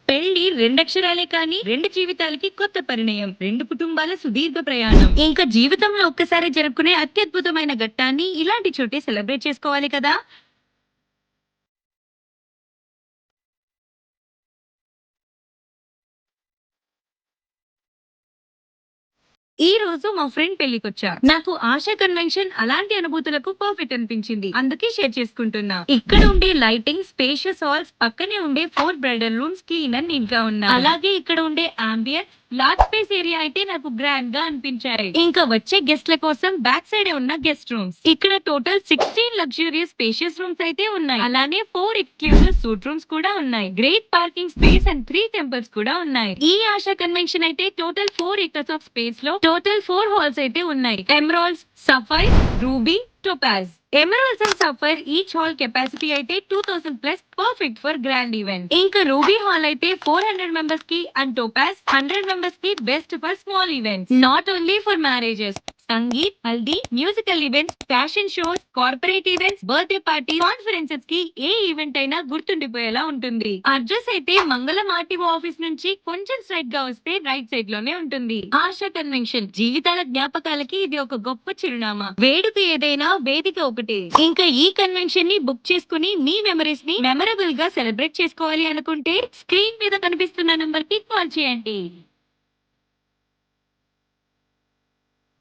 పెళ్లి రెండక్షరాలే కానీ 2 జీవితాలకి కొత్త పరిణయం. 2 కుటుంబాల సుదీర్ఘ ప్రయాణం. ఇంకా జీవితంలో ఒక్కసారి జరుపుకునే అత్యద్భుతమైన ఘట్టాన్ని ఇలాంటి చోటే సెలబ్రేట్ చేసుకోవాలి కదా! ఈ రోజు మా ఫ్రెండ్ పెళ్లికొచ్చా. నాకు ఆశా కన్వెన్షన్ అలాంటి అనుభూతులకు పర్ఫెక్ట్ అనిపించింది. అందుకే షేర్ చేసుకుంటున్నా. ఇక్కడ ఉండే లైటింగ్, స్పేషియస్ హాల్స్, పక్కనే ఉండే 4 bridal rooms clean and neat గా ఉన్నాయి. అలాగే ఇక్కడ ఉండే అంబియన్స్, లార్జ్ స్పేస్ ఏరియా అయితే నాకు గ్రాండ్ గా అనిపించాయి. ఇంకా వచ్చే గెస్ట్ల కోసం బ్యాక్ సైడ్ ఉన్న గెస్ట్ రూమ్స్. ఇక్కడ టోటల్ 16 లగ్జూరియస్ స్పేషియస్ రూమ్స్ అయితే ఉన్నాయి. అలానే 4 ఎక్స్క్లూజివ్ సూట్ రూమ్స్ కూడా ఉన్నాయి. Great parking space and 3 temples కూడా ఉన్నాయి. ఈ ఆశా కన్వెన్షన్ అయితే టోటల్ 4 ఎకర్స్ ఆఫ్ స్పేస్ లో టోటల్ 4 హాల్స్ అయితే ఉన్నాయి. Emeralds, sapphire, ruby, Topaz. Emeralds and sapphire each hall capacity అయితే 2000 plus, perfect for grand event. ఇంకా రూబీ హాల్ అయితే 400 మెంబర్స్ కి అండ్ టోపాజ్ 100 మెంబర్స్ కి best for small events. Not only for marriages, sangeet, haldi, musical events, fashion shows, corporate events, birthday party, conferences కి ఏ event అయినా గుర్తుండిపోయేలా ఉంటుంది. Address అయితే మంగళం ఆర్టీఓ ఆఫీస్ నుంచి కొంచెం స్ట్రైట్ గా వస్తే రైట్ సైడ్ లోనే ఉంటుంది. ఆశా కన్వెన్షన్ జీవితాల జ్ఞాపకాలకి ఇది ఒక గొప్ప చిరునామా. వేడుక ఏదైనా, వేదిక ఒకటే. ఇంకా ఈ కన్వెన్షన్ ని బుక్ చేసుకుని మీ మెమరీస్ ని మెమరబుల్ గా సెలబ్రేట్ చేసుకోవాలి అనుకుంటే స్క్రీన్ మీద కనిపిస్తున్న నంబర్ కి కాల్ చేయండి.